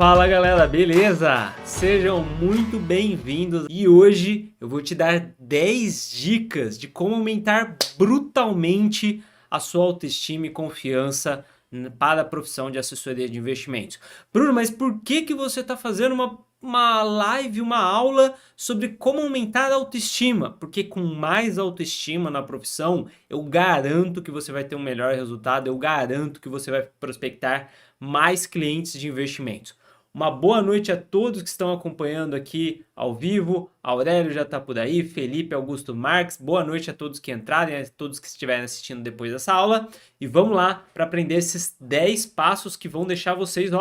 Fala galera, beleza? Sejam muito bem-vindos e hoje eu vou te dar 10 dicas de como aumentar brutalmente a sua autoestima e confiança para a profissão de assessoria de investimentos. Bruno, mas por que você está fazendo uma live, uma aula sobre como aumentar a autoestima? Porque com mais autoestima na profissão, eu garanto que você vai ter um melhor resultado, eu garanto que você vai prospectar mais clientes de investimentos. Uma boa noite a todos que estão acompanhando aqui ao vivo. Aurélio já está por aí, Felipe Augusto Marques. Boa noite a todos que entrarem, a todos que estiverem assistindo depois dessa aula. E vamos lá para aprender esses 10 passos que vão deixar vocês,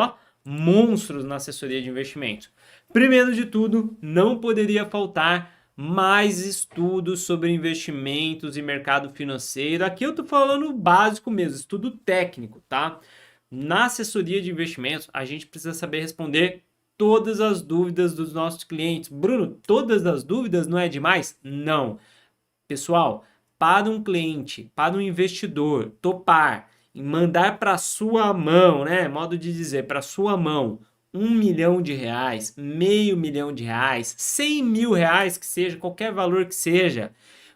monstros na assessoria de investimento. Primeiro de tudo, não poderia faltar mais estudos sobre investimentos e mercado financeiro. Aqui eu estou falando básico mesmo, estudo técnico, tá? Na assessoria de investimentos, a gente precisa saber responder todas as dúvidas dos nossos clientes. Bruno, todas as dúvidas não é demais? Não. Pessoal, para um cliente, para um investidor topar e mandar para sua mão, né? Modo de dizer, para sua mão, R$1 milhão, meio milhão de reais, 100 mil reais, que seja, qualquer valor que seja,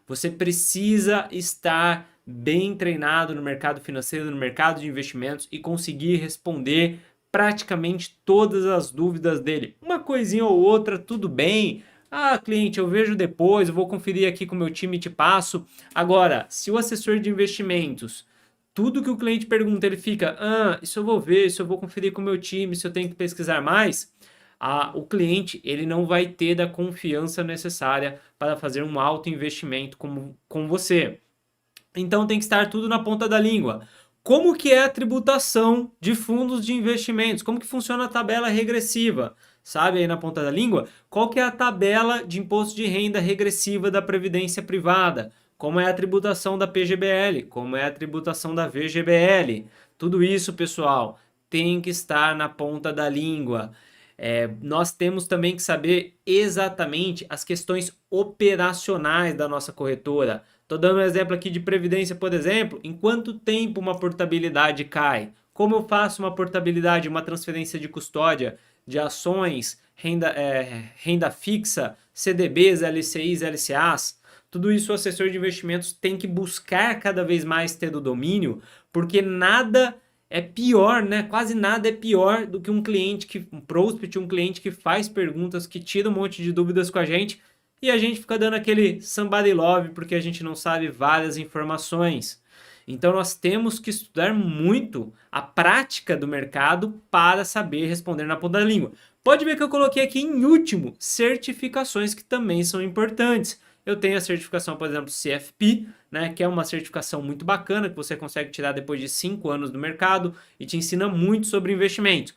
você precisa estar bem treinado no mercado financeiro, no mercado de investimentos e conseguir responder praticamente todas as dúvidas dele. Uma coisinha ou outra, tudo bem. Ah, cliente, eu vejo depois, eu vou conferir aqui com o meu time e te passo. Agora, se o assessor de investimentos, tudo que o cliente pergunta, ele fica, isso eu vou ver, isso eu vou conferir com o meu time, se eu tenho que pesquisar mais, o cliente ele não vai ter da confiança necessária para fazer um alto investimento com você. Então tem que estar tudo na ponta da língua. Como que é a tributação de fundos de investimentos? Como que funciona a tabela regressiva? Sabe aí na ponta da língua? Qual que é a tabela de imposto de renda regressiva da Previdência Privada? Como é a tributação da PGBL? Como é a tributação da VGBL? Tudo isso, pessoal, tem que estar na ponta da língua. Nós temos também que saber exatamente as questões operacionais da nossa corretora. Estou dando um exemplo aqui de previdência, por exemplo. Em quanto tempo uma portabilidade cai? Como eu faço uma portabilidade, uma transferência de custódia de ações, renda fixa, CDBs, LCIs, LCAs? Tudo isso o assessor de investimentos tem que buscar cada vez mais ter o domínio, porque nada é pior, né? Quase nada é pior do que um prospect, um cliente que faz perguntas, que tira um monte de dúvidas com a gente e a gente fica dando aquele somebody love porque a gente não sabe várias informações. Então nós temos que estudar muito a prática do mercado para saber responder na ponta da língua. Pode ver que eu coloquei aqui em último certificações que também são importantes. Eu tenho a certificação, por exemplo, CFP, né, que é uma certificação muito bacana que você consegue tirar depois de 5 anos no mercado e te ensina muito sobre investimento.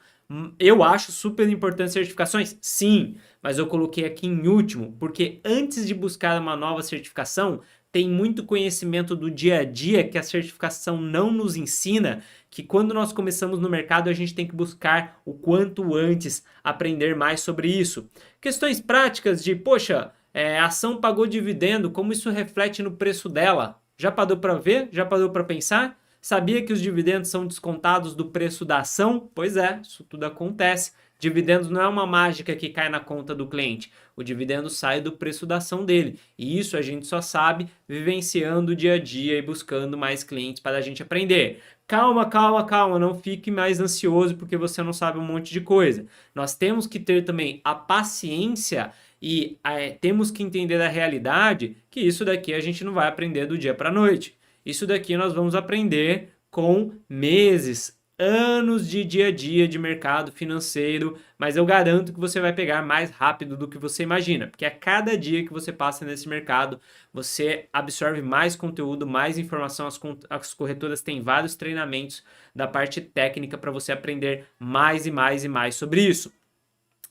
Eu acho super importante certificações? Sim, mas eu coloquei aqui em último, porque antes de buscar uma nova certificação, tem muito conhecimento do dia a dia que a certificação não nos ensina, que quando nós começamos no mercado a gente tem que buscar o quanto antes aprender mais sobre isso. Questões práticas de, poxa, a ação pagou dividendo, como isso reflete no preço dela? Já parou para ver? Já parou para pensar? Sabia que os dividendos são descontados do preço da ação? Pois é, isso tudo acontece. Dividendos não é uma mágica que cai na conta do cliente. O dividendo sai do preço da ação dele. E isso a gente só sabe vivenciando o dia a dia e buscando mais clientes para a gente aprender. Calma, calma, calma, não fique mais ansioso porque você não sabe um monte de coisa. Nós temos que ter também a paciência e temos que entender a realidade que isso daqui a gente não vai aprender do dia para a noite. Isso daqui nós vamos aprender com meses, anos de dia a dia de mercado financeiro, mas eu garanto que você vai pegar mais rápido do que você imagina, porque a cada dia que você passa nesse mercado, você absorve mais conteúdo, mais informação, as corretoras têm vários treinamentos da parte técnica para você aprender mais e mais e mais sobre isso.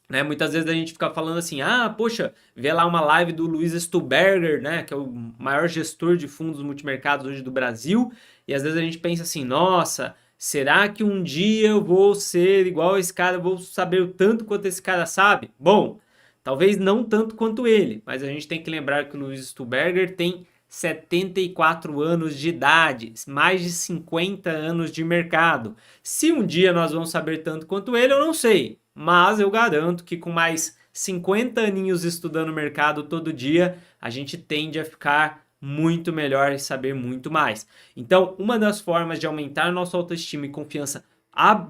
Né? Muitas vezes a gente fica falando assim, poxa, vê lá uma live do Luiz Stuberger, né, que é o maior gestor de fundos multimercados hoje do Brasil, e às vezes a gente pensa assim, nossa, será que um dia eu vou ser igual esse cara, eu vou saber o tanto quanto esse cara sabe? Bom, talvez não tanto quanto ele, mas a gente tem que lembrar que o Luiz Stuberger tem 74 anos de idade, mais de 50 anos de mercado. Se um dia nós vamos saber tanto quanto ele, eu não sei. mas eu garanto que com mais 50 aninhos estudando o mercado todo dia, a gente tende a ficar muito melhor e saber muito mais. Então, uma das formas de aumentar nossa autoestima e confiança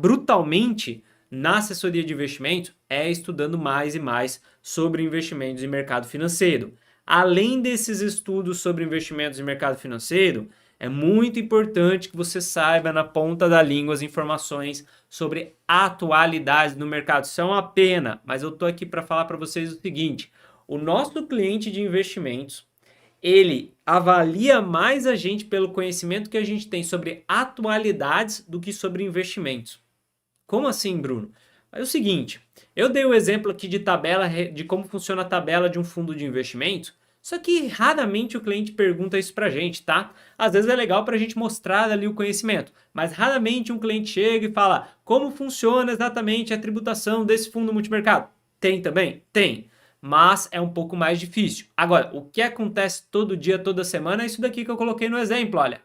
brutalmente na assessoria de investimento é estudando mais e mais sobre investimentos e mercado financeiro. Além desses estudos sobre investimentos e mercado financeiro, é muito importante que você saiba na ponta da língua as informações sobre atualidades no mercado. Isso é uma pena, mas eu estou aqui para falar para vocês o seguinte: o nosso cliente de investimentos, ele avalia mais a gente pelo conhecimento que a gente tem sobre atualidades do que sobre investimentos. Como assim, Bruno? É o seguinte, eu dei o exemplo aqui de tabela, de como funciona a tabela de um fundo de investimento, só que raramente o cliente pergunta isso pra gente, tá? Às vezes é legal pra gente mostrar ali o conhecimento, mas raramente um cliente chega e fala como funciona exatamente a tributação desse fundo multimercado. Tem também? Tem, mas é um pouco mais difícil. Agora, o que acontece todo dia, toda semana é isso daqui que eu coloquei no exemplo, olha.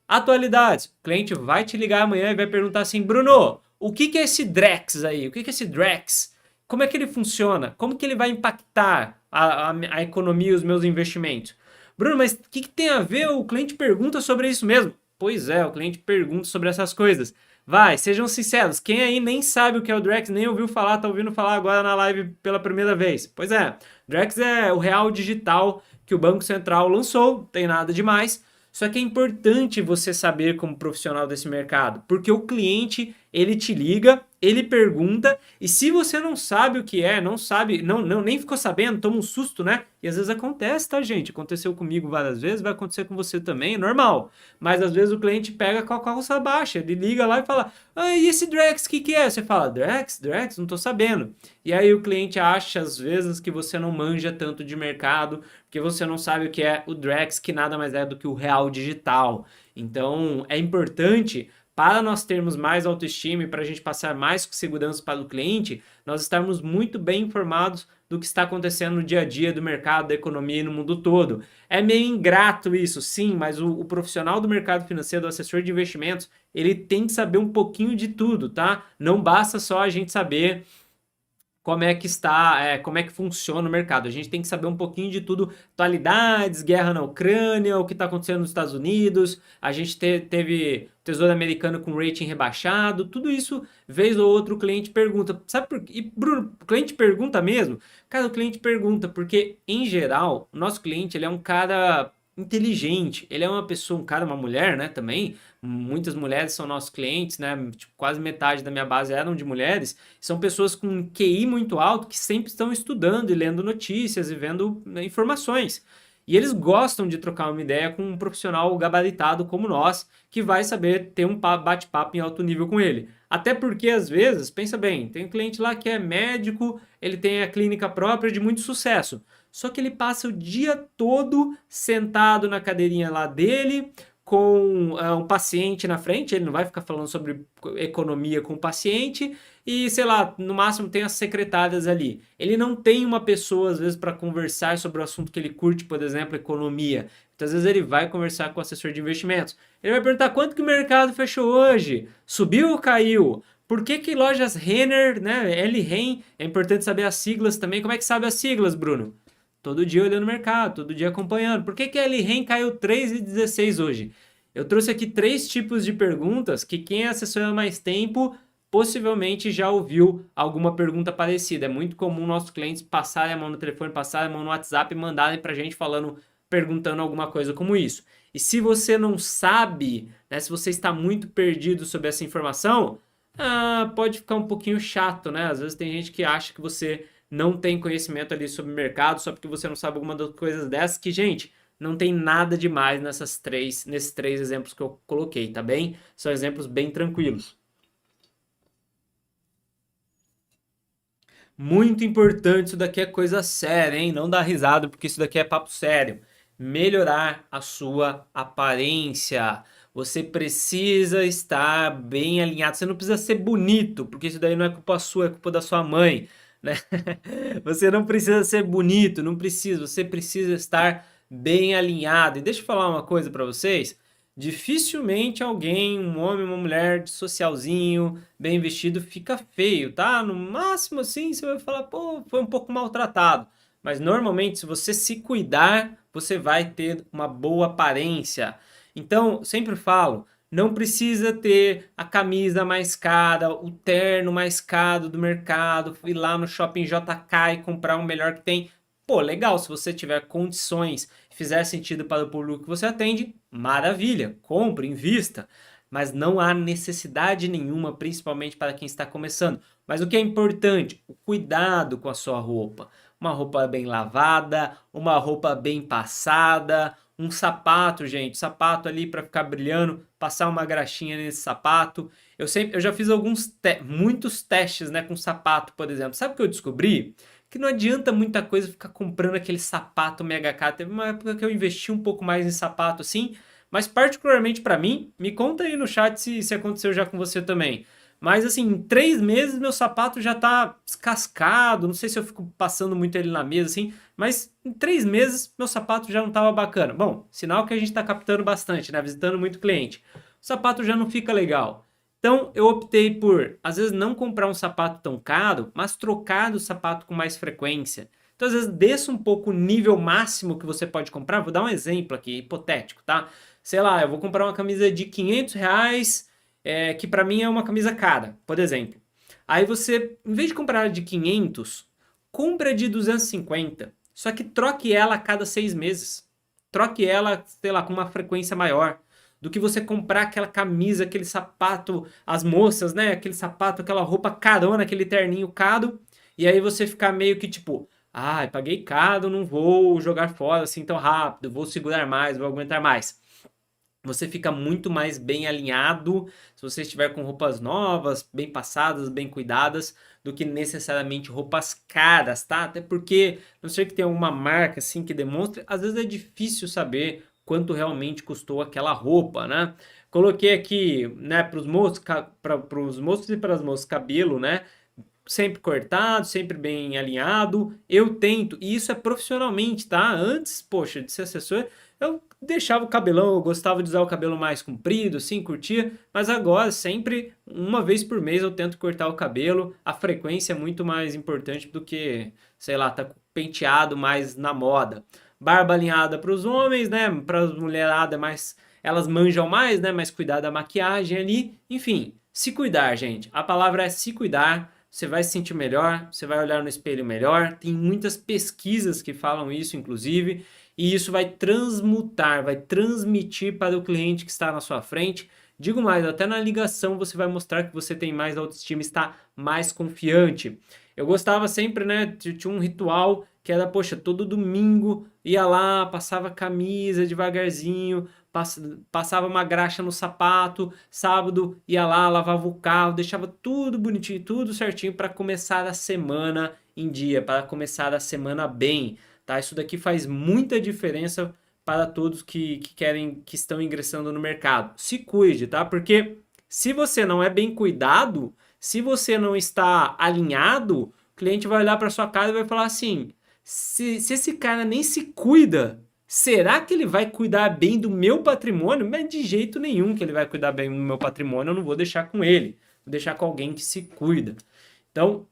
Atualidades, o cliente vai te ligar amanhã e vai perguntar assim, Bruno, o que é esse Drex aí? O que é esse Drex? Como é que ele funciona? Como que ele vai impactar a economia e os meus investimentos? Bruno, mas o que tem a ver? O cliente pergunta sobre isso mesmo. Pois é, o cliente pergunta sobre essas coisas. Vai, sejam sinceros, quem aí nem sabe o que é o Drex, nem ouviu falar, tá ouvindo falar agora na live pela primeira vez? Pois é, Drex é o real digital que o Banco Central lançou, não tem nada demais. Só que é importante você saber como profissional desse mercado, porque o cliente, ele te liga, ele pergunta, e se você não sabe o que é, não sabe, nem ficou sabendo, toma um susto, né? E às vezes acontece, tá, gente? Aconteceu comigo várias vezes, vai acontecer com você também, é normal. Mas às vezes o cliente pega com a calça baixa, ele liga lá e fala, ah, e esse Drex, o que é? Você fala, Drex? Não tô sabendo. E aí o cliente acha, às vezes, que você não manja tanto de mercado, porque você não sabe o que é o Drex, que nada mais é do que o real digital. Então, é importante, para nós termos mais autoestima e para a gente passar mais segurança para o cliente, nós estarmos muito bem informados do que está acontecendo no dia a dia do mercado, da economia e no mundo todo. É meio ingrato isso, sim, mas o profissional do mercado financeiro, do assessor de investimentos, ele tem que saber um pouquinho de tudo, tá? Não basta só a gente saber como é que está, como é que funciona o mercado. A gente tem que saber um pouquinho de tudo, atualidades, guerra na Ucrânia, o que está acontecendo nos Estados Unidos, a gente teve Tesouro Americano com rating rebaixado, tudo isso, vez ou outra, o cliente pergunta. Sabe por quê? E, Bruno, o cliente pergunta mesmo? Cara, o cliente pergunta, porque, em geral, o nosso cliente, ele é um cara inteligente, ele é uma pessoa, um cara, uma mulher, né, também, muitas mulheres são nossos clientes, né, tipo, quase metade da minha base eram de mulheres, são pessoas com QI muito alto que sempre estão estudando e lendo notícias e vendo, né, informações. E eles gostam de trocar uma ideia com um profissional gabaritado como nós, que vai saber ter um bate-papo em alto nível com ele. Até porque, às vezes, pensa bem, tem um cliente lá que é médico, ele tem a clínica própria de muito sucesso. Só que ele passa o dia todo sentado na cadeirinha lá dele, com um paciente na frente, ele não vai ficar falando sobre economia com o paciente, e sei lá, no máximo tem as secretárias ali. Ele não tem uma pessoa, às vezes, para conversar sobre o assunto que ele curte, por exemplo, economia. Então, às vezes, ele vai conversar com o assessor de investimentos. Ele vai perguntar quanto que o mercado fechou hoje? Subiu ou caiu? Por que lojas Renner, né? L-REN, é importante saber as siglas também. Como é que sabe as siglas, Bruno? Todo dia olhando o mercado, todo dia acompanhando. Por que a L-REN caiu 3,16 hoje? Eu trouxe aqui 3 tipos de perguntas que quem acessou há mais tempo possivelmente já ouviu alguma pergunta parecida. É muito comum nossos clientes passarem a mão no telefone, passarem a mão no WhatsApp e mandarem para a gente perguntando alguma coisa como isso. E se você não sabe, né, se você está muito perdido sobre essa informação, pode ficar um pouquinho chato, né? Às vezes tem gente que acha que você não tem conhecimento ali sobre o mercado só porque você não sabe alguma das coisas dessas que, gente, não tem nada demais nesses 3 exemplos que eu coloquei, tá bem? São exemplos bem tranquilos. Muito importante, isso daqui é coisa séria, hein? Não dá risada, porque isso daqui é papo sério. Melhorar a sua aparência. Você precisa estar bem alinhado. Você não precisa ser bonito, porque isso daí não é culpa sua, é culpa da sua mãe, né? Você não precisa ser bonito, não precisa. Você precisa estar bem alinhado. E deixa eu falar uma coisa para vocês. dificilmente alguém, um homem, uma mulher de socialzinho, bem vestido, fica feio, tá? No máximo assim, você vai falar, pô, foi um pouco maltratado. Mas normalmente, se você se cuidar, você vai ter uma boa aparência. Então, sempre falo, não precisa ter a camisa mais cara, o terno mais caro do mercado, ir lá no shopping JK e comprar o melhor que tem. Pô, legal, se você tiver condições, fizer sentido para o público que você atende, maravilha, compre, invista. Mas não há necessidade nenhuma, principalmente para quem está começando. Mas o que é importante? O cuidado com a sua roupa. Uma roupa bem lavada, uma roupa bem passada, um sapato, gente, sapato ali para ficar brilhando, passar uma graxinha nesse sapato. Eu já fiz muitos testes, né, com sapato, por exemplo. Sabe o que eu descobri? Que não adianta muita coisa ficar comprando aquele sapato mega caro. Teve uma época que eu investi um pouco mais em sapato assim, mas particularmente para mim, me conta aí no chat se aconteceu já com você também. Mas assim, em 3 meses meu sapato já tá descascado, não sei se eu fico passando muito ele na mesa assim, mas em 3 meses meu sapato já não tava bacana. Bom, sinal que a gente tá captando bastante, né? Visitando muito cliente. O sapato já não fica legal. Então eu optei por, às vezes, não comprar um sapato tão caro, mas trocar do sapato com mais frequência. Então, às vezes, desça um pouco o nível máximo que você pode comprar. Vou dar um exemplo aqui, hipotético, tá? Sei lá, eu vou comprar uma camisa de R$ 500, que para mim é uma camisa cara, por exemplo. Aí você, em vez de comprar de 500, compra de 250. Só que troque ela a cada 6 meses. Troque ela, sei lá, com uma frequência maior do que você comprar aquela camisa, aquele sapato, as moças, né? Aquele sapato, aquela roupa carona, aquele terninho caro, e aí você ficar meio que tipo, ah, paguei caro, não vou jogar fora assim tão rápido, vou segurar mais, vou aguentar mais. Você fica muito mais bem alinhado se você estiver com roupas novas, bem passadas, bem cuidadas, do que necessariamente roupas caras, tá? Até porque, não sei que tem alguma marca assim que demonstre, às vezes é difícil saber quanto realmente custou aquela roupa, né? Coloquei aqui, né, para os moços, para os moços e para as moças, cabelo, né? Sempre cortado, sempre bem alinhado. Eu tento, e isso é profissionalmente, tá? Antes, poxa, de ser assessor, eu deixava o cabelão, eu gostava de usar o cabelo mais comprido, assim, curtia, mas agora, sempre, uma vez por mês, eu tento cortar o cabelo. A frequência é muito mais importante do que, sei lá, tá penteado mais na moda. Barba alinhada para os homens, né? Para as mulheradas, mais, elas manjam mais, né? Mais cuidar da maquiagem ali. Enfim, se cuidar, gente. A palavra é se cuidar. Você vai se sentir melhor, você vai olhar no espelho melhor. Tem muitas pesquisas que falam isso, inclusive, e isso vai transmutar, vai transmitir para o cliente que está na sua frente. Digo mais, até na ligação você vai mostrar que você tem mais autoestima, está mais confiante. Eu gostava sempre, né? Tinha um ritual que era, poxa, todo domingo ia lá, passava camisa devagarzinho, passava uma graxa no sapato, sábado ia lá, lavava o carro, deixava tudo bonitinho, tudo certinho para começar a semana em dia, para começar a semana bem, tá? Isso daqui faz muita diferença para todos que querem, que estão ingressando no mercado. Se cuide, tá? Porque se você não é bem cuidado, se você não está alinhado, o cliente vai olhar para sua cara e vai falar assim: se esse cara nem se cuida, será que ele vai cuidar bem do meu patrimônio? Mas de jeito nenhum que ele vai cuidar bem do meu patrimônio, eu não vou deixar com ele. Vou deixar com alguém que se cuida. Então,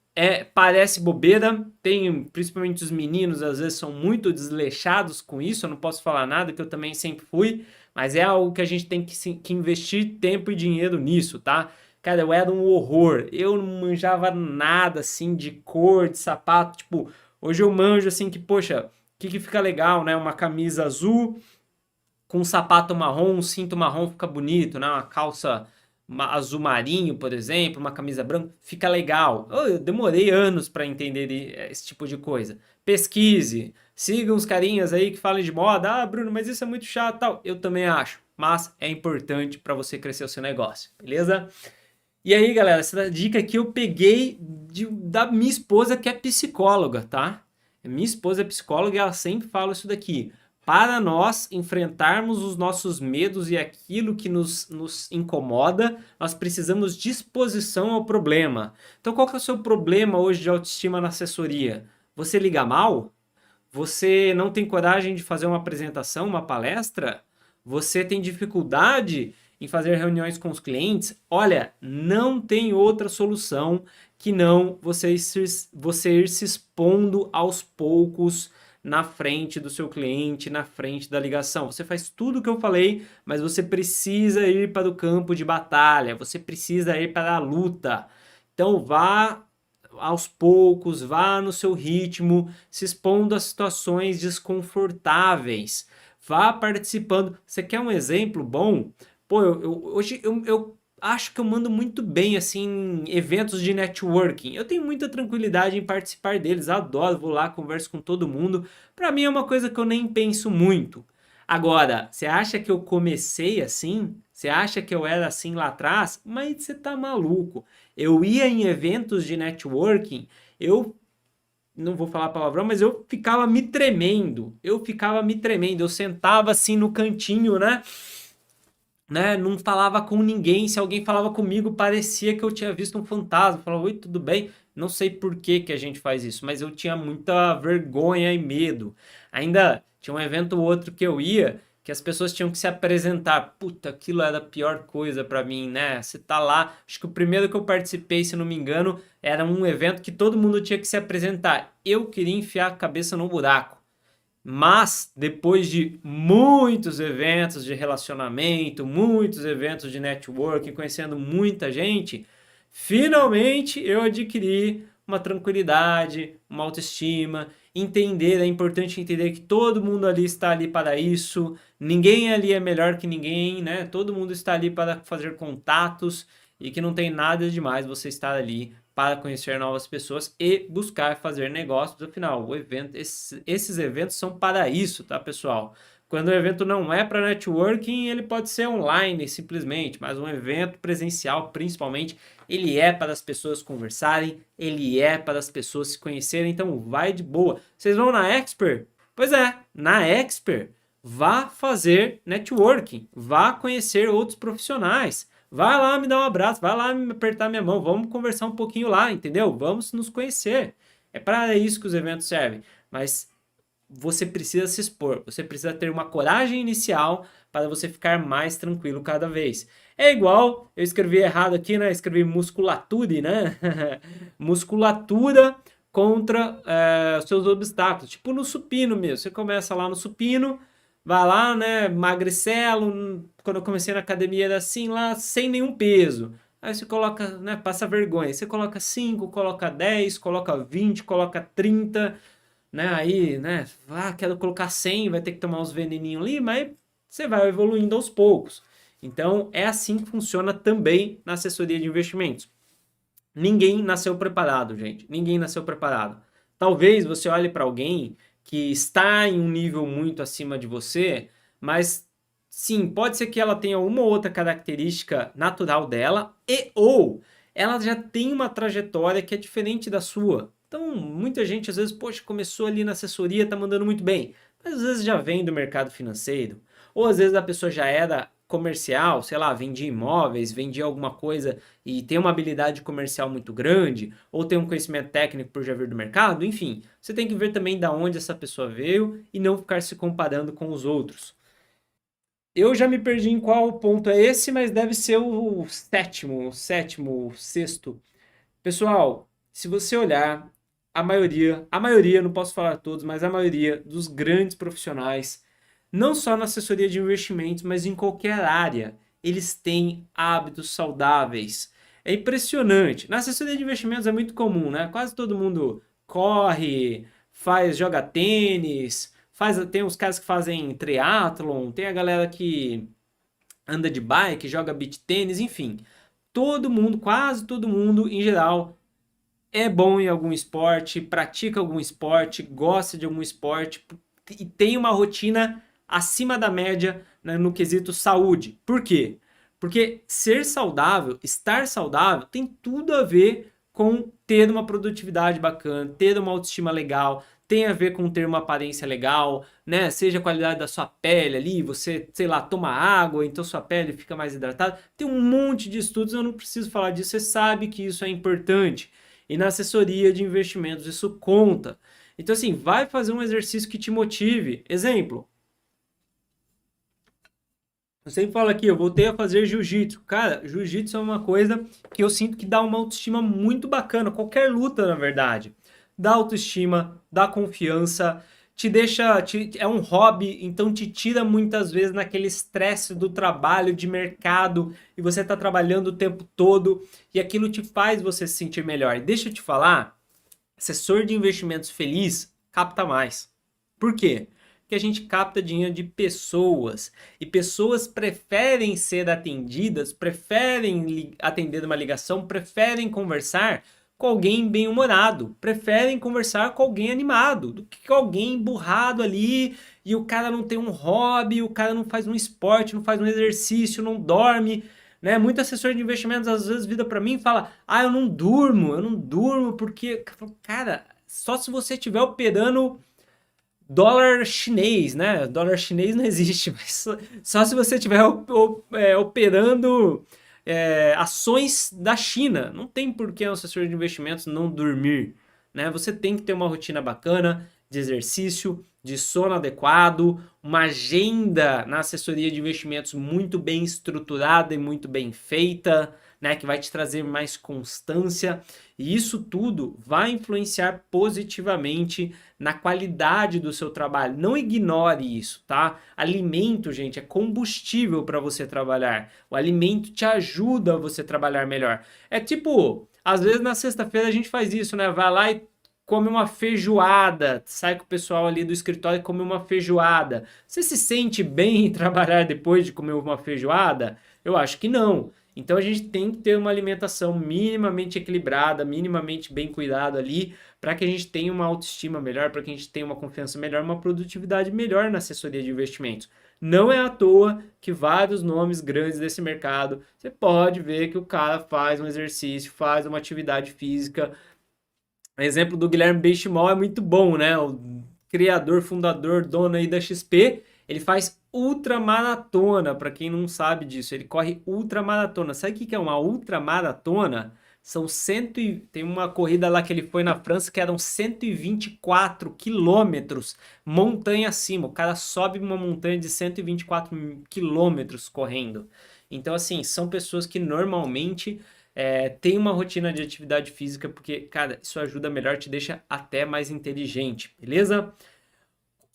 parece bobeira, tem, principalmente os meninos, às vezes são muito desleixados com isso, eu não posso falar nada, que eu também sempre fui, mas é algo que a gente tem que investir tempo e dinheiro nisso, tá? Cara, eu era um horror, eu não manjava nada, assim, de cor, de sapato, tipo, hoje eu manjo, assim, que, poxa, o que fica legal, né? Uma camisa azul com um sapato marrom, um cinto marrom fica bonito, né? Uma calça azul marinho, por exemplo, uma camisa branca, fica legal. Eu demorei anos para entender esse tipo de coisa. Pesquise, siga uns carinhas aí que falam de moda. Ah, Bruno, mas isso é muito chato, tal. Eu também acho, mas é importante para você crescer o seu negócio, beleza? E aí, galera, essa dica aqui eu peguei da minha esposa, que é psicóloga, tá? Minha esposa é psicóloga e ela sempre fala isso daqui. Para nós enfrentarmos os nossos medos e aquilo que nos incomoda, nós precisamos de disposição ao problema. Então, qual que é o seu problema hoje de autoestima na assessoria? Você liga mal? Você não tem coragem de fazer uma apresentação, uma palestra? Você tem dificuldade em fazer reuniões com os clientes? Olha, não tem outra solução que não você ir se expondo aos poucos na frente do seu cliente, na frente da ligação. Você faz tudo o que eu falei, mas você precisa ir para o campo de batalha, você precisa ir para a luta. Então vá aos poucos, vá no seu ritmo, se expondo a situações desconfortáveis. Vá participando. Você quer um exemplo bom? Pô, hoje eu acho que eu mando muito bem assim em eventos de networking. Eu tenho muita tranquilidade em participar deles, adoro, vou lá, converso com todo mundo. Para mim é uma coisa que eu nem penso muito. Agora, você acha que eu comecei assim? Você acha que eu era assim lá atrás? Mas você tá maluco. Eu ia em eventos de networking, eu não vou falar palavrão, mas eu ficava me tremendo. Eu sentava assim no cantinho, né? Não falava com ninguém. Se alguém falava comigo, parecia que eu tinha visto um fantasma. Eu falava, oi, tudo bem? Não sei por que que a gente faz isso, mas eu tinha muita vergonha e medo. Ainda tinha um evento ou outro que eu ia, que as pessoas tinham que se apresentar. Puta, aquilo era a pior coisa pra mim, né? Você tá lá, acho que o primeiro que eu participei, se não me engano, era um evento que todo mundo tinha que se apresentar. Eu queria enfiar a cabeça no buraco. Mas depois de muitos eventos de relacionamento, muitos eventos de networking, conhecendo muita gente, finalmente eu adquiri uma tranquilidade, uma autoestima, entender, é importante entender que todo mundo ali está ali para isso, ninguém ali é melhor que ninguém, né? Todo mundo está ali para fazer contatos e que não tem nada demais você estar ali para conhecer novas pessoas e buscar fazer negócios. Afinal, esses eventos são para isso, tá, pessoal? Quando o evento não é para networking, ele pode ser online simplesmente, mas um evento presencial, principalmente, ele é para as pessoas conversarem, ele é para as pessoas se conhecerem, então vai de boa. Vocês vão na Expert? Pois é, na Expert, vá fazer networking, vá conhecer outros profissionais. Vai lá me dar um abraço, vai lá me apertar minha mão, vamos conversar um pouquinho lá, entendeu? Vamos nos conhecer. É para isso que os eventos servem. Mas você precisa se expor, você precisa ter uma coragem inicial para você ficar mais tranquilo cada vez. É igual, eu escrevi errado aqui, né? Escrevi musculature, né? Musculatura contra seus obstáculos. Tipo no supino mesmo. Você começa lá no supino, vai lá, né? Magricelo. Quando eu comecei na academia era assim, lá, sem nenhum peso. Aí você coloca, né? Passa vergonha. Você coloca 5, coloca 10, coloca 20, coloca 30, né? Aí, né? Ah, quero colocar 100, vai ter que tomar uns veneninhos ali, mas você vai evoluindo aos poucos. Então, é assim que funciona também na assessoria de investimentos. Ninguém nasceu preparado, gente. Ninguém nasceu preparado. Talvez você olhe para alguém que está em um nível muito acima de você, mas sim, pode ser que ela tenha uma ou outra característica natural dela e ou ela já tem uma trajetória que é diferente da sua. Então, muita gente às vezes, poxa, começou ali na assessoria, tá mandando muito bem, mas às vezes já vem do mercado financeiro, ou às vezes a pessoa já era comercial, sei lá, vendia imóveis, vendia alguma coisa e tem uma habilidade comercial muito grande, ou tem um conhecimento técnico por já vir do mercado, enfim, você tem que ver também da onde essa pessoa veio e não ficar se comparando com os outros. Eu já me perdi em qual ponto é esse, mas deve ser o sétimo, o sexto. Pessoal, se você olhar, a maioria, não posso falar todos, mas a maioria dos grandes profissionais, não só na assessoria de investimentos, mas em qualquer área, eles têm hábitos saudáveis. É impressionante. Na assessoria de investimentos é muito comum, né? Quase todo mundo corre, joga tênis, tem os caras que fazem triatlon, tem a galera que anda de bike, joga beach tênis, enfim. Todo mundo, quase todo mundo, em geral, é bom em algum esporte, pratica algum esporte, gosta de algum esporte e tem uma rotina acima da média, né, no quesito saúde. Por quê? Porque ser saudável, estar saudável, tem tudo a ver com ter uma produtividade bacana, ter uma autoestima legal, tem a ver com ter uma aparência legal, né? Seja a qualidade da sua pele ali, você, sei lá, toma água, então sua pele fica mais hidratada. Tem um monte de estudos, eu não preciso falar disso, você sabe que isso é importante. E na assessoria de investimentos isso conta. Então, assim, vai fazer um exercício que te motive. Exemplo, Eu sempre falo aqui, eu voltei a fazer jiu-jitsu. Cara, jiu-jitsu é uma coisa que eu sinto que dá uma autoestima muito bacana. Qualquer luta, na verdade. Dá autoestima, dá confiança, te deixa. É um hobby, então te tira muitas vezes naquele estresse do trabalho, de mercado, e você tá trabalhando o tempo todo, e aquilo te faz você se sentir melhor. E deixa eu te falar, assessor de investimentos feliz capta mais. Por quê? Porque a gente capta dinheiro de pessoas e pessoas preferem ser atendidas, preferem atender uma ligação, preferem conversar com alguém bem-humorado, preferem conversar com alguém animado do que com alguém emburrado ali e o cara não tem um hobby, o cara não faz um esporte, não faz um exercício, não dorme, né? Muito assessor de investimentos às vezes vira para mim e fala: "Ah, eu não durmo porque, cara, só se você estiver operando dólar chinês, né? Dólar chinês não existe, mas só se você estiver operando ações da China. Não tem por que um assessor de investimentos não dormir, né? Você tem que ter uma rotina bacana de exercício, de sono adequado, uma agenda na assessoria de investimentos muito bem estruturada e muito bem feita, né, que vai te trazer mais constância, e isso tudo vai influenciar positivamente na qualidade do seu trabalho. Não ignore isso, tá? Alimento, gente, é combustível para você trabalhar. O alimento te ajuda a você trabalhar melhor. É tipo, às vezes na sexta-feira a gente faz isso, né? Vai lá e come uma feijoada, sai com o pessoal ali do escritório e come uma feijoada. Você se sente bem em trabalhar depois de comer uma feijoada? Eu acho que não. Então a gente tem que ter uma alimentação minimamente equilibrada, minimamente bem cuidada ali, para que a gente tenha uma autoestima melhor, para que a gente tenha uma confiança melhor, uma produtividade melhor na assessoria de investimentos. Não é à toa que vários nomes grandes desse mercado, você pode ver que o cara faz um exercício, faz uma atividade física. O exemplo do Guilherme Benchimol é muito bom, né? O criador, fundador, dono aí da XP, ele faz ultramaratona, para quem não sabe disso, ele corre ultramaratona. Sabe o que é uma ultramaratona? São tem uma corrida lá que ele foi na França que eram 124 quilômetros montanha acima. O cara sobe uma montanha de 124 quilômetros correndo. Então, assim, são pessoas que normalmente tem uma rotina de atividade física, porque, cara, isso ajuda melhor, te deixa até mais inteligente, beleza?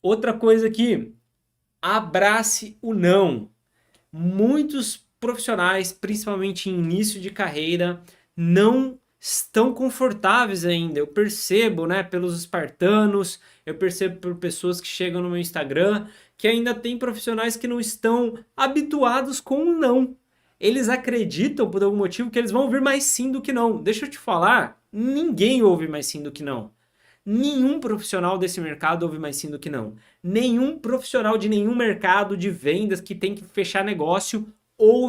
Outra coisa aqui, abrace o não. Muitos profissionais, principalmente em início de carreira, não estão confortáveis ainda. Eu percebo, né, pelos espartanos, eu percebo por pessoas que chegam no meu Instagram, que ainda tem profissionais que não estão habituados com o não. Eles acreditam, por algum motivo, que eles vão ouvir mais sim do que não. Deixa eu te falar, ninguém ouve mais sim do que não. Nenhum profissional desse mercado ouve mais sim do que não. Nenhum profissional de nenhum mercado de vendas que tem que fechar negócio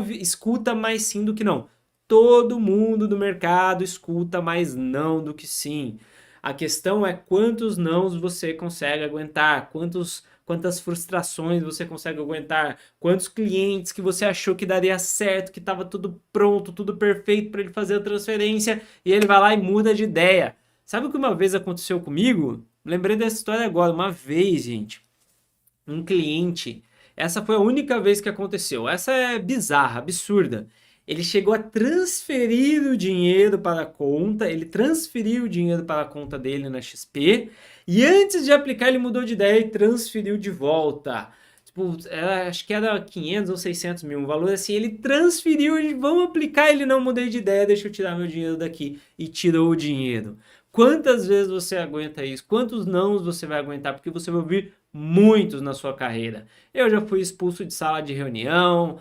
escuta mais sim do que não. Todo mundo do mercado escuta mais não do que sim. A questão é quantos nãos você consegue aguentar, quantas frustrações você consegue aguentar, quantos clientes que você achou que daria certo, que estava tudo pronto, tudo perfeito para ele fazer a transferência e ele vai lá e muda de ideia. Sabe o que uma vez aconteceu comigo? Lembrei dessa história agora. Uma vez, gente, um cliente, essa foi a única vez que aconteceu. Essa é bizarra, absurda. Ele chegou a transferir o dinheiro para a conta, ele transferiu o dinheiro para a conta dele na XP, e antes de aplicar ele mudou de ideia e transferiu de volta. Tipo, acho que era 500 ou 600 mil, um valor assim, ele transferiu, ele, vamos aplicar, ele não mudei de ideia, deixa eu tirar meu dinheiro daqui, e tirou o dinheiro. Quantas vezes você aguenta isso? Quantos nãos você vai aguentar? Porque você vai ouvir muitos na sua carreira. Eu já fui expulso de sala de reunião,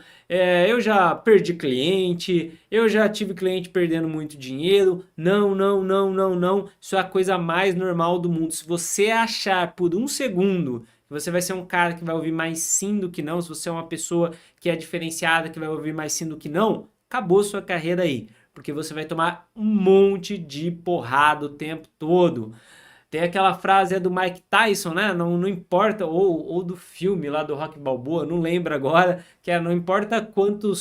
eu já perdi cliente, eu já tive cliente perdendo muito dinheiro. Não, não, não, não, não. Isso é a coisa mais normal do mundo. Se você achar por um segundo que você vai ser um cara que vai ouvir mais sim do que não, se você é uma pessoa que é diferenciada, que vai ouvir mais sim do que não, acabou sua carreira aí. Porque você vai tomar um monte de porrada o tempo todo. Tem aquela frase do Mike Tyson, né? Não, não importa, ou do filme lá do Rock Balboa, não lembro agora, que é não importa quanto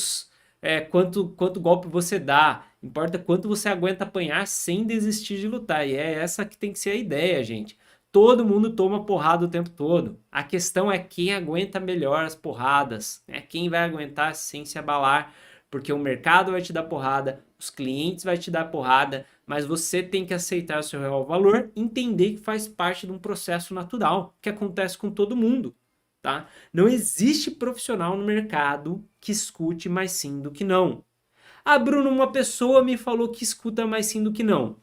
golpe você dá, importa quanto você aguenta apanhar sem desistir de lutar. E é essa que tem que ser a ideia, gente. Todo mundo toma porrada o tempo todo. A questão é quem aguenta melhor as porradas, né? Quem vai aguentar sem se abalar, porque o mercado vai te dar porrada, os clientes vai te dar porrada, mas você tem que aceitar o seu real valor, entender que faz parte de um processo natural que acontece com todo mundo, tá? Não existe profissional no mercado que escute mais sim do que não. Ah, Bruno, uma pessoa me falou que escuta mais sim do que não.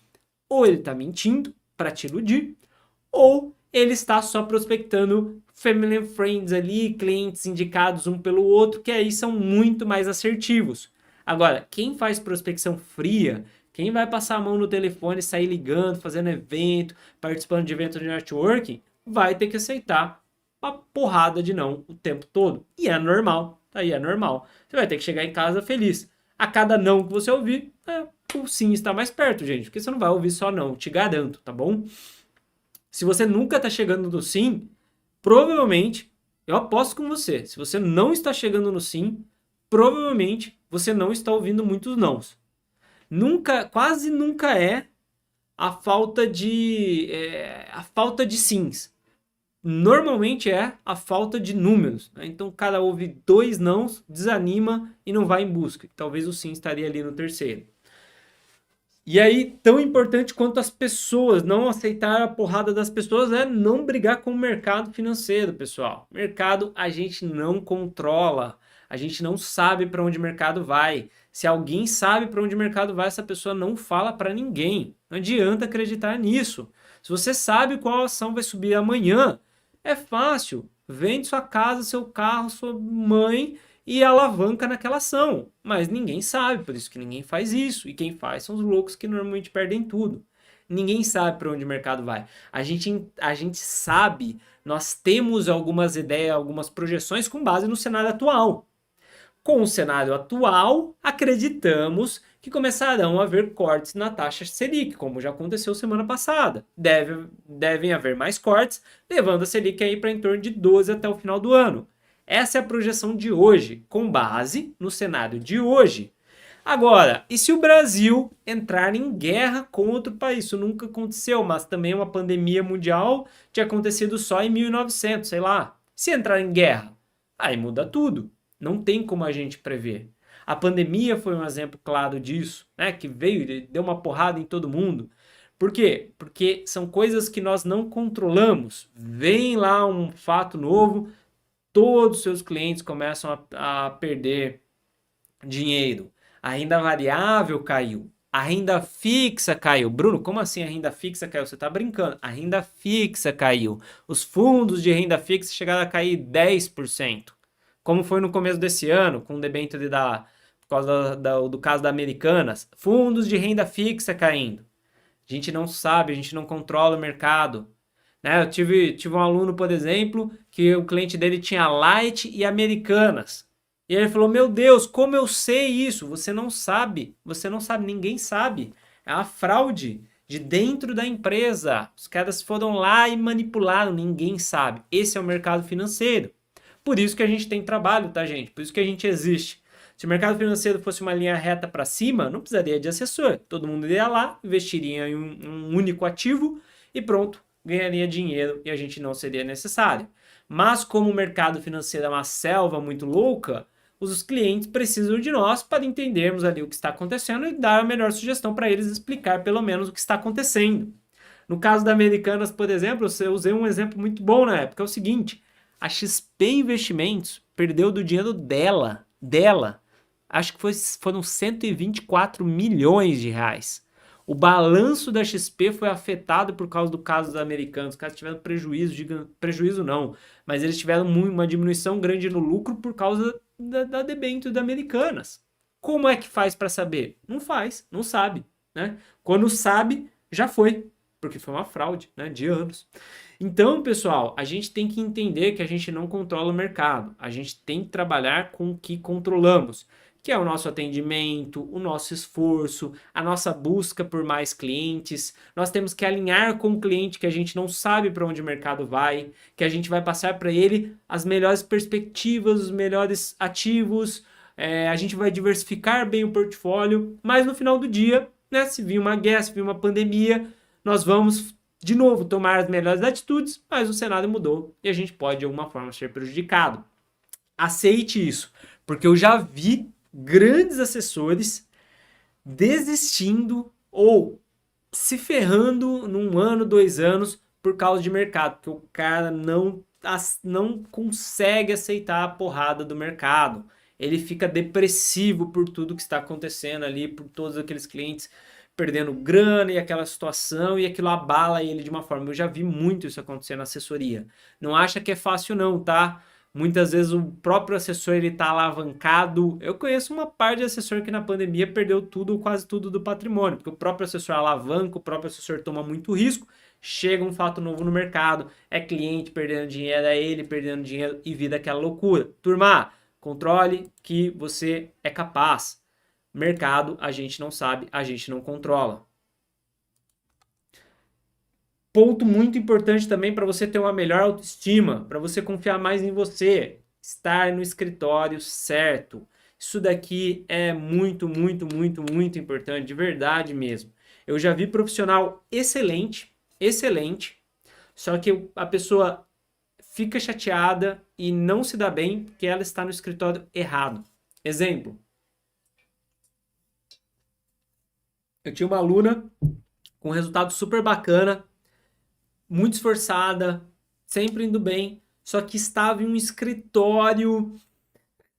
Ou ele tá mentindo para te iludir, ou ele está só prospectando family and friends ali, clientes indicados um pelo outro, que aí são muito mais assertivos. Agora, quem faz prospecção fria, quem vai passar a mão no telefone, sair ligando, fazendo evento, participando de evento de networking, vai ter que aceitar uma porrada de não o tempo todo. E é normal, aí é normal. Você vai ter que chegar em casa feliz. A cada não que você ouvir, o sim está mais perto, gente, porque você não vai ouvir só não, te garanto, tá bom? Se você nunca está chegando no sim, provavelmente, eu aposto com você, se você não está chegando no sim, provavelmente você não está ouvindo muitos nãos. Nunca, quase nunca é a falta de sims. Normalmente é a falta de números, né? Então, o cara ouve 2 nãos, desanima e não vai em busca. Talvez o sim estaria ali no terceiro. E aí, tão importante quanto as pessoas, não aceitar a porrada das pessoas é não brigar com o mercado financeiro, pessoal. Mercado a gente não controla, a gente não sabe para onde o mercado vai. Se alguém sabe para onde o mercado vai, essa pessoa não fala para ninguém. Não adianta acreditar nisso. Se você sabe qual ação vai subir amanhã, é fácil. Vende sua casa, seu carro, sua mãe e alavanca naquela ação. Mas ninguém sabe, por isso que ninguém faz isso. E quem faz são os loucos que normalmente perdem tudo. Ninguém sabe para onde o mercado vai. A gente sabe, nós temos algumas ideias, algumas projeções com base no cenário atual. Com o cenário atual, acreditamos que começarão a haver cortes na taxa Selic, como já aconteceu semana passada. Devem haver mais cortes, levando a Selic aí para em torno de 12 até o final do ano. Essa é a projeção de hoje, com base no cenário de hoje. Agora, e se o Brasil entrar em guerra com outro país? Isso nunca aconteceu, mas também uma pandemia mundial tinha acontecido só em 1900, sei lá. Se entrar em guerra, aí muda tudo. Não tem como a gente prever. A pandemia foi um exemplo claro disso, né? Que veio e deu uma porrada em todo mundo. Por quê? Porque são coisas que nós não controlamos. Vem lá um fato novo, todos os seus clientes começam a perder dinheiro. A renda variável caiu. A renda fixa caiu. Bruno, como assim a renda fixa caiu? Você está brincando. A renda fixa caiu. Os fundos de renda fixa chegaram a cair 10%. Como foi no começo desse ano, com o debênture por causa do caso da Americanas. Fundos de renda fixa caindo. A gente não sabe, a gente não controla o mercado. Né? Eu tive um aluno, por exemplo, que o cliente dele tinha Light e Americanas. E ele falou, meu Deus, como eu sei isso? Você não sabe, ninguém sabe. É uma fraude de dentro da empresa. Os caras foram lá e manipularam, ninguém sabe. Esse é o mercado financeiro. Por isso que a gente tem trabalho, tá, gente? Por isso que a gente existe. Se o mercado financeiro fosse uma linha reta para cima, não precisaria de assessor. Todo mundo iria lá, investiria em um único ativo e pronto, ganharia dinheiro e a gente não seria necessário. Mas como o mercado financeiro é uma selva muito louca, os clientes precisam de nós para entendermos ali o que está acontecendo e dar a melhor sugestão para eles explicar pelo menos o que está acontecendo. No caso da Americanas, por exemplo, eu usei um exemplo muito bom na época, é o seguinte, a XP Investimentos perdeu do dinheiro dela, acho que foram 124 milhões de reais. O balanço da XP foi afetado por causa do caso dos americanos. Os caras tiveram prejuízo não, mas eles tiveram uma diminuição grande no lucro por causa da debênture da Americanas. Como é que faz para saber? Não faz, não sabe. Né? Quando sabe, já foi, porque foi uma fraude, né, de anos. Então, pessoal, a gente tem que entender que a gente não controla o mercado. A gente tem que trabalhar com o que controlamos, que é o nosso atendimento, o nosso esforço, a nossa busca por mais clientes. Nós temos que alinhar com o cliente que a gente não sabe para onde o mercado vai, que a gente vai passar para ele as melhores perspectivas, os melhores ativos, a gente vai diversificar bem o portfólio, mas no final do dia, né, se vir uma guerra, se vir uma pandemia, nós vamos de novo, tomar as melhores atitudes, mas o cenário mudou e a gente pode, de alguma forma, ser prejudicado. Aceite isso, porque eu já vi grandes assessores desistindo ou se ferrando num ano, 2 anos, por causa de mercado, porque o cara não consegue aceitar a porrada do mercado. Ele fica depressivo por tudo que está acontecendo ali, por todos aqueles clientes perdendo grana e aquela situação, e aquilo abala ele de uma forma. Eu já vi muito isso acontecer na assessoria. Não acha que é fácil não, tá? Muitas vezes o próprio assessor ele tá alavancado. Eu conheço uma parte de assessor que na pandemia perdeu tudo ou quase tudo do patrimônio, porque o próprio assessor alavanca, o próprio assessor toma muito risco, chega um fato novo no mercado, é cliente perdendo dinheiro, é ele perdendo dinheiro e vira aquela loucura. Turma, controle que você é capaz. Mercado a gente não sabe, a gente não controla. Ponto muito importante também para você ter uma melhor autoestima, para você confiar mais em você, estar no escritório certo. Isso daqui é muito, muito, muito, muito importante, de verdade mesmo. Eu já vi profissional excelente, excelente, só que a pessoa fica chateada e não se dá bem porque ela está no escritório errado. Exemplo, eu tinha uma aluna com resultado super bacana, muito esforçada, sempre indo bem, só que estava em um escritório.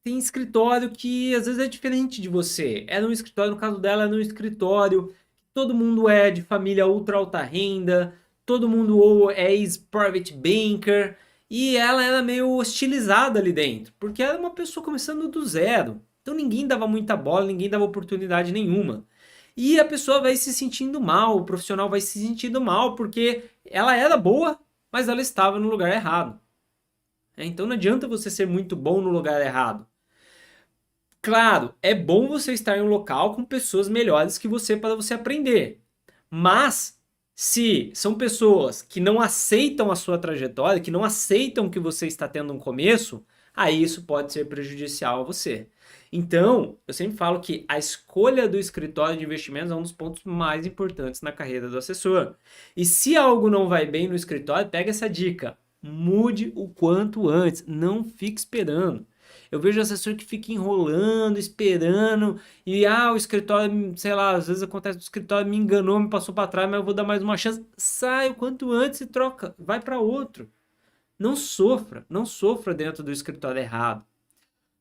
Tem escritório que às vezes é diferente de você. Era um escritório, no caso dela, era um escritório. Todo mundo é de família ultra alta renda, todo mundo ou é ex-private banker, e ela era meio hostilizada ali dentro, porque era uma pessoa começando do zero. Então ninguém dava muita bola, ninguém dava oportunidade nenhuma. E a pessoa vai se sentindo mal, o profissional vai se sentindo mal, porque ela era boa, mas ela estava no lugar errado. Então não adianta você ser muito bom no lugar errado. Claro, é bom você estar em um local com pessoas melhores que você para você aprender. Mas se são pessoas que não aceitam a sua trajetória, que não aceitam que você está tendo um começo, aí isso pode ser prejudicial a você. Então, eu sempre falo que a escolha do escritório de investimentos é um dos pontos mais importantes na carreira do assessor. E se algo não vai bem no escritório, pega essa dica. Mude o quanto antes, não fique esperando. Eu vejo assessor que fica enrolando, esperando, e o escritório, sei lá, às vezes acontece o escritório me enganou, me passou para trás, mas eu vou dar mais uma chance. Sai o quanto antes e troca, vai para outro. Não sofra, não sofra dentro do escritório errado,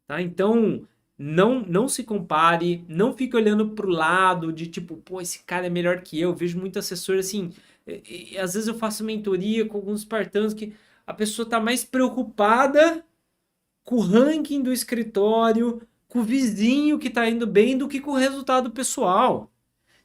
tá? Então, não se compare, não fique olhando pro lado de tipo, pô, esse cara é melhor que eu. Vejo muito assessor assim, e às vezes eu faço mentoria com alguns espartanos que a pessoa tá mais preocupada com o ranking do escritório, com o vizinho que está indo bem, do que com o resultado pessoal.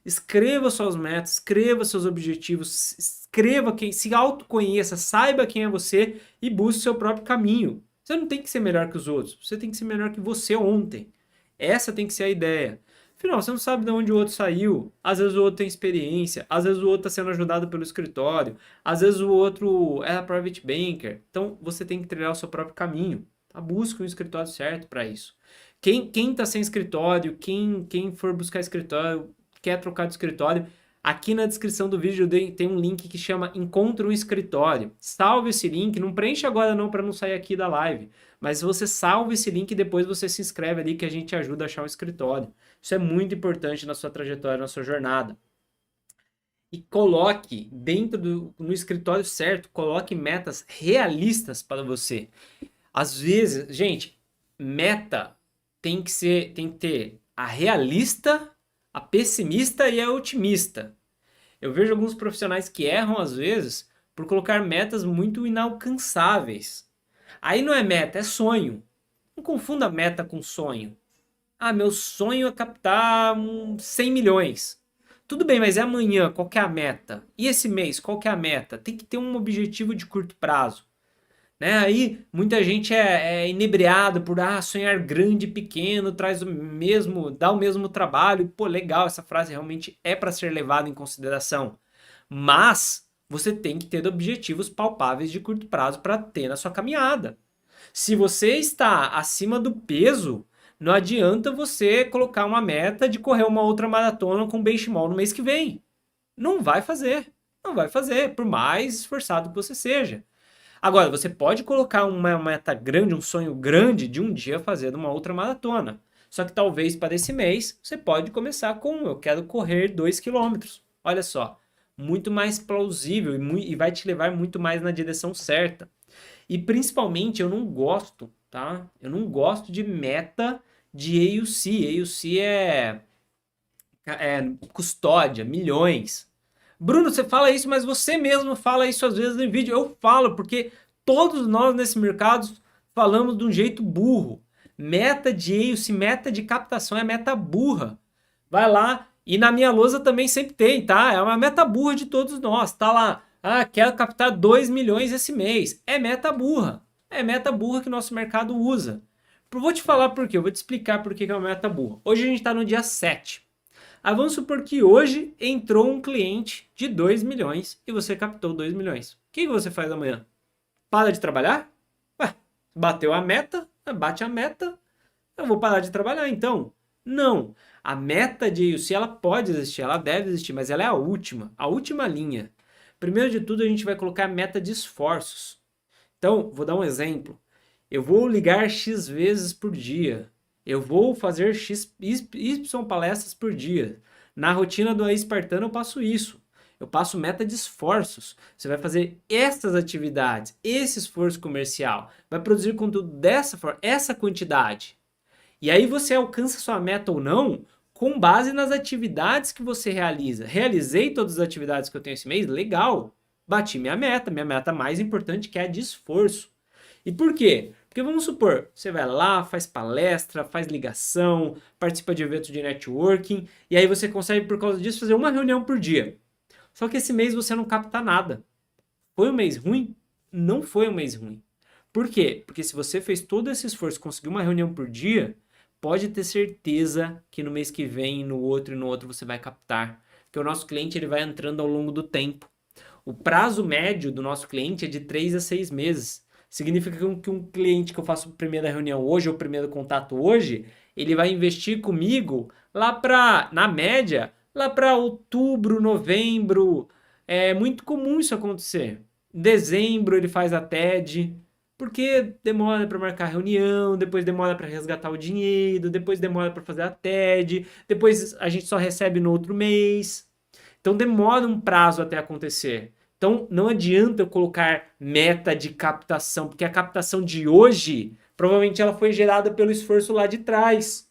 Escreva suas metas, escreva seus objetivos, escreva quem, se autoconheça, saiba quem é você e busque o seu próprio caminho. Você não tem que ser melhor que os outros, você tem que ser melhor que você ontem. Essa tem que ser a ideia. Afinal, você não sabe de onde o outro saiu. Às vezes o outro tem experiência, às vezes o outro está sendo ajudado pelo escritório, às vezes o outro é private banker. Então você tem que trilhar o seu próprio caminho. Tá? Busque um escritório certo para isso. Quem tá sem escritório, quem for buscar escritório, quer trocar de escritório, aqui na descrição do vídeo tem um link que chama Encontre um Escritório. Salve esse link, não preenche agora não para não sair aqui da live, mas você salva esse link e depois você se inscreve ali que a gente ajuda a achar um escritório. Isso é muito importante na sua trajetória, na sua jornada. E coloque no escritório certo, coloque metas realistas para você. Às vezes, gente, meta tem que ter a realista, a pessimista e a otimista. Eu vejo alguns profissionais que erram às vezes por colocar metas muito inalcançáveis. Aí não é meta, é sonho. Não confunda meta com sonho. Meu sonho é captar 100 milhões. Tudo bem, mas é amanhã, qual que é a meta? E esse mês, qual que é a meta? Tem que ter um objetivo de curto prazo. Né? Aí muita gente é inebriado por sonhar grande e pequeno, dá o mesmo trabalho. Pô, legal, essa frase realmente é para ser levada em consideração. Mas você tem que ter objetivos palpáveis de curto prazo para ter na sua caminhada. Se você está acima do peso, não adianta você colocar uma meta de correr uma outra maratona com benchmark no mês que vem. Não vai fazer. Não vai fazer, por mais esforçado que você seja. Agora, você pode colocar uma meta grande, um sonho grande de um dia fazer uma outra maratona. Só que talvez para esse mês você pode começar com eu quero correr 2 quilômetros. Olha só, muito mais plausível e vai te levar muito mais na direção certa. E principalmente eu não gosto, tá? Eu não gosto de meta de AUC. AUC é custódia, milhões. Bruno, você fala isso, mas você mesmo fala isso às vezes em vídeo. Eu falo, porque todos nós nesse mercado falamos de um jeito burro. Meta de AUC, meta de captação é meta burra. Vai lá, e na minha lousa também sempre tem, tá? É uma meta burra de todos nós. Tá lá, quero captar 2 milhões esse mês. É meta burra. É meta burra que o nosso mercado usa. Vou te falar por quê, eu vou te explicar por que é uma meta burra. Hoje a gente está no dia 7. Vamos supor que hoje entrou um cliente de 2 milhões e você captou 2 milhões. O que você faz amanhã? Para de trabalhar? Ué, bateu a meta, bate a meta, eu vou parar de trabalhar então. Não, a meta de AUC ela pode existir, ela deve existir, mas ela é a última linha. Primeiro de tudo a gente vai colocar a meta de esforços. Então, vou dar um exemplo. Eu vou ligar X vezes por dia. Eu vou fazer Y palestras por dia. Na rotina do espartano eu passo isso. Eu passo meta de esforços. Você vai fazer essas atividades, esse esforço comercial. Vai produzir conteúdo dessa forma, essa quantidade. E aí você alcança sua meta ou não com base nas atividades que você realiza. Realizei todas as atividades que eu tenho esse mês? Legal. Bati minha meta mais importante que é a de esforço. E por quê? Porque vamos supor, você vai lá, faz palestra, faz ligação, participa de eventos de networking, e aí você consegue, por causa disso, fazer uma reunião por dia. Só que esse mês você não capta nada. Foi um mês ruim? Não foi um mês ruim. Por quê? Porque se você fez todo esse esforço, conseguiu uma reunião por dia, pode ter certeza que no mês que vem, no outro e no outro você vai captar. Porque o nosso cliente ele vai entrando ao longo do tempo. O prazo médio do nosso cliente é de 3 a 6 meses. Significa que um cliente que eu faço a primeira reunião hoje, ou o primeiro contato hoje, ele vai investir comigo lá para, na média, lá para outubro, novembro. É muito comum isso acontecer. Dezembro ele faz a TED, porque demora para marcar reunião, depois demora para resgatar o dinheiro, depois demora para fazer a TED, depois a gente só recebe no outro mês. Então demora um prazo até acontecer. Então, não adianta eu colocar meta de captação, porque a captação de hoje, provavelmente ela foi gerada pelo esforço lá de trás.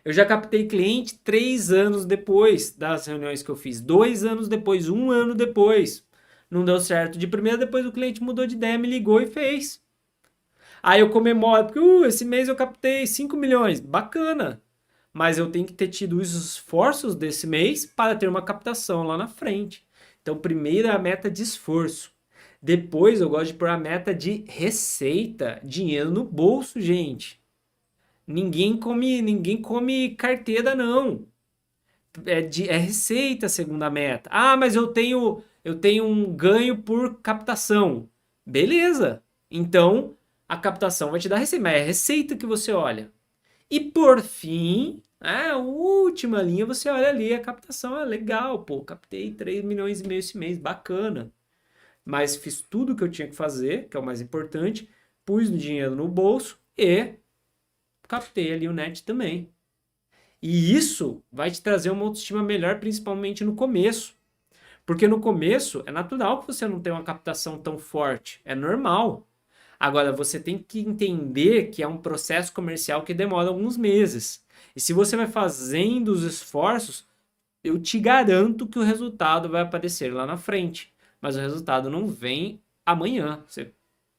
Eu já captei cliente 3 anos depois das reuniões que eu fiz, 2 anos depois, 1 ano depois. Não deu certo de primeira, depois o cliente mudou de ideia, me ligou e fez. Aí eu comemoro, porque esse mês eu captei 5 milhões, bacana. Mas eu tenho que ter tido os esforços desse mês para ter uma captação lá na frente. Então, primeiro é a meta de esforço. Depois eu gosto de pôr a meta de receita, dinheiro no bolso, gente. Ninguém come carteira, não. É receita a segunda meta. Mas eu tenho um ganho por captação. Beleza. Então, a captação vai te dar receita, mas é a receita que você olha. E por fim, a última linha, você olha ali a captação. Legal, pô, captei 3 milhões e meio esse mês, bacana. Mas fiz tudo o que eu tinha que fazer, que é o mais importante, pus o dinheiro no bolso e captei ali o net também. E isso vai te trazer uma autoestima melhor, principalmente no começo. Porque no começo é natural que você não tenha uma captação tão forte, é normal. Agora, você tem que entender que é um processo comercial que demora alguns meses. E se você vai fazendo os esforços, eu te garanto que o resultado vai aparecer lá na frente. Mas o resultado não vem amanhã. Você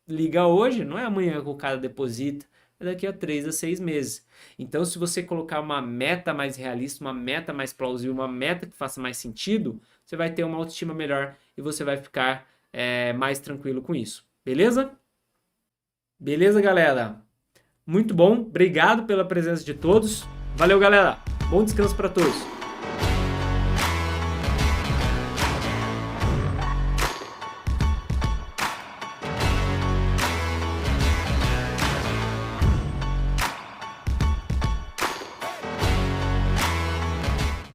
liga hoje, não é amanhã que o cara deposita, é daqui a 3 a 6 meses. Então, se você colocar uma meta mais realista, uma meta mais plausível, uma meta que faça mais sentido, você vai ter uma autoestima melhor e você vai ficar mais tranquilo com isso. Beleza? Beleza, galera? Muito bom. Obrigado pela presença de todos. Valeu, galera. Bom descanso para todos.